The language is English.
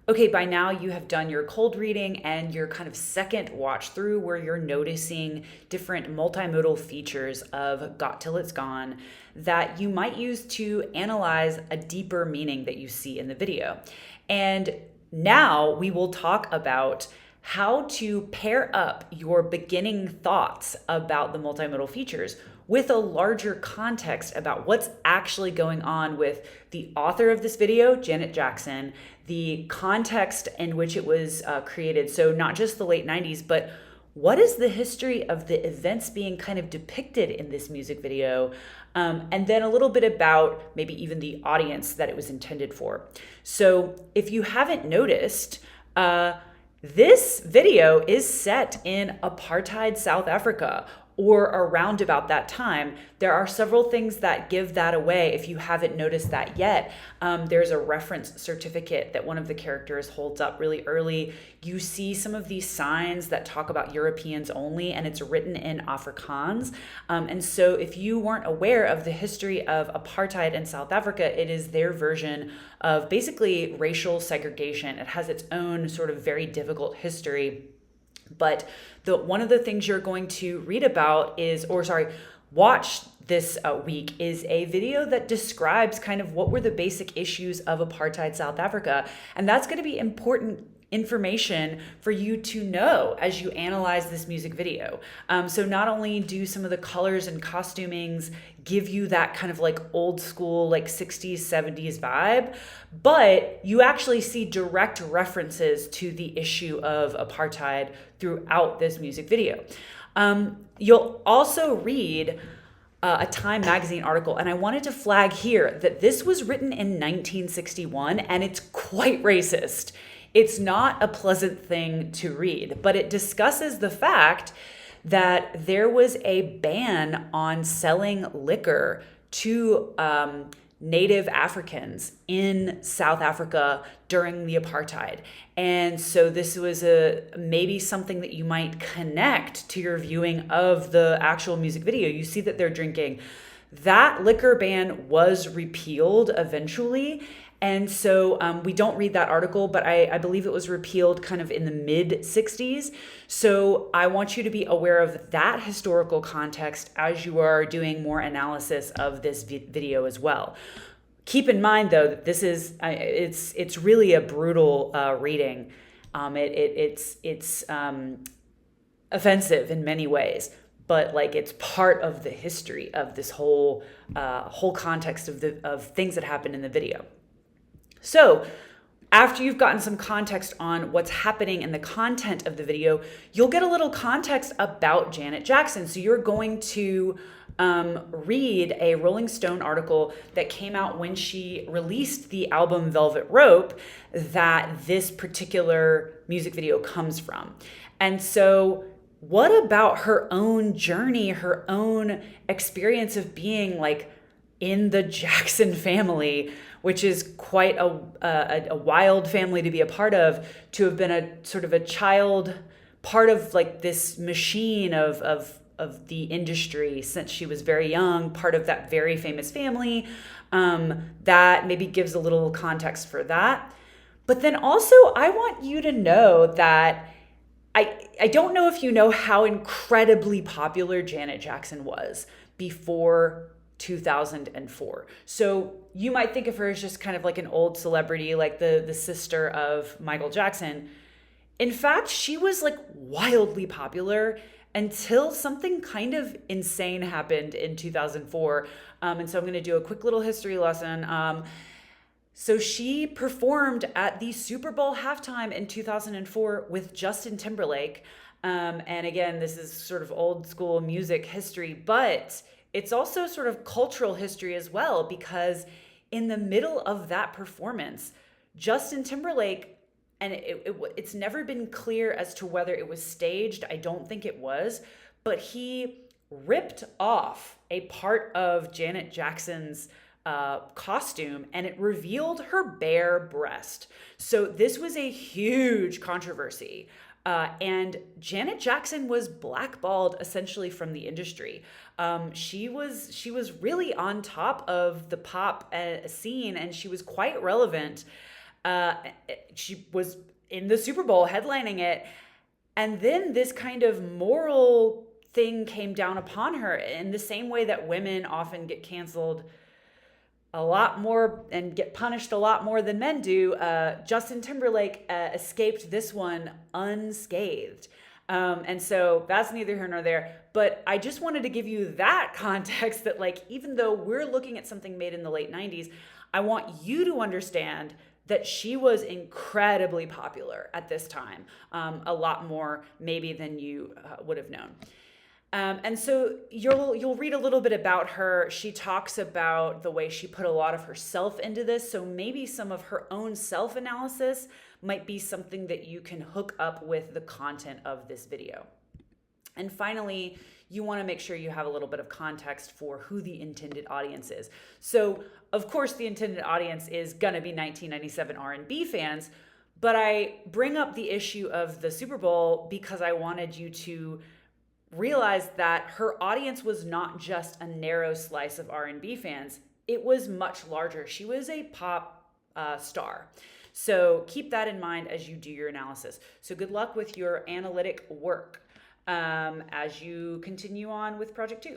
Okay, by now you have done your cold reading and your kind of second watch through where you're noticing different multimodal features of Got Till It's Gone that you might use to analyze a deeper meaning that you see in the video. And now we will talk about how to pair up your beginning thoughts about the multimodal features with a larger context about what's actually going on with the author of this video, Janet Jackson, the context in which it was created. So not just the late 90s, but what is the history of the events being kind of depicted in this music video? And then a little bit about maybe even the audience that it was intended for. So if you haven't noticed, this video is set in apartheid South Africa or around about that time. There are several things that give that away if you haven't noticed that yet. There's a reference certificate that one of the characters holds up really early. You see some of these signs that talk about Europeans only, and it's written in Afrikaans. And so if you weren't aware of the history of apartheid in South Africa, it is their version of basically racial segregation. It has its own sort of very difficult history. But one of the things you're going to read about watch this week is a video that describes kind of what were the basic issues of apartheid South Africa. And that's going to be important information for you to know as you analyze this music video. So not only do some of the colors and costumings give you that kind of like old school, like 60s, 70s vibe, but you actually see direct references to the issue of apartheid throughout this music video. You'll also read a Time magazine article, and I wanted to flag here that this was written in 1961, and it's quite racist. It's not a pleasant thing to read, but it discusses the fact that there was a ban on selling liquor to Native Africans in South Africa during the apartheid. And so this was maybe something that you might connect to your viewing of the actual music video. You see that they're drinking. That liquor ban was repealed eventually. And so we don't read that article, but I believe it was repealed kind of in the mid 60s. So I want you to be aware of that historical context as you are doing more analysis of this video as well. Keep in mind, though, that this is it's really a brutal reading. It's offensive in many ways, but like it's part of the history of this whole context of things that happened in the video. So after you've gotten some context on what's happening in the content of the video, you'll get a little context about Janet Jackson. So you're going to read a Rolling Stone article that came out when she released the album Velvet Rope that this particular music video comes from. And so what about her own journey, her own experience of being like in the Jackson family, which is quite a wild family to be a part of, to have been a sort of a child part of like this machine of the industry since she was very young, part of that very famous family. That maybe gives a little context for that. But then also I want you to know that I don't know if you know how incredibly popular Janet Jackson was before 2004. So you might think of her as just kind of like an old celebrity, like the sister of Michael Jackson. In fact, she was like wildly popular until something kind of insane happened in 2004. And so I'm going to do a quick little history lesson. So she performed at the Super Bowl halftime in 2004 with Justin Timberlake. And again, this is sort of old school music history, but it's also sort of cultural history as well, because in the middle of that performance, Justin Timberlake, and it's never been clear as to whether it was staged. I don't think it was, but he ripped off a part of Janet Jackson's costume, and it revealed her bare breast. So this was a huge controversy. And Janet Jackson was blackballed essentially from the industry. She was really on top of the pop scene, and she was quite relevant. Uh, she was in the Super Bowl headlining it. And then this kind of moral thing came down upon her in the same way that women often get canceled a lot more and get punished a lot more than men do. Justin Timberlake escaped this one unscathed. And so that's neither here nor there. But I just wanted to give you that context that, like, even though we're looking at something made in the late 90s, I want you to understand that she was incredibly popular at this time, a lot more maybe than you would have known. And so you'll read a little bit about her. She talks about the way she put a lot of herself into this. So maybe some of her own self-analysis might be something that you can hook up with the content of this video. And finally, you want to make sure you have a little bit of context for who the intended audience is. So, of course, the intended audience is going to be 1997 R&B fans, but I bring up the issue of the Super Bowl because I wanted you to realized that her audience was not just a narrow slice of R&B fans. It was much larger. She was a pop star. So keep that in mind as you do your analysis. So good luck with your analytic work as you continue on with Project 2.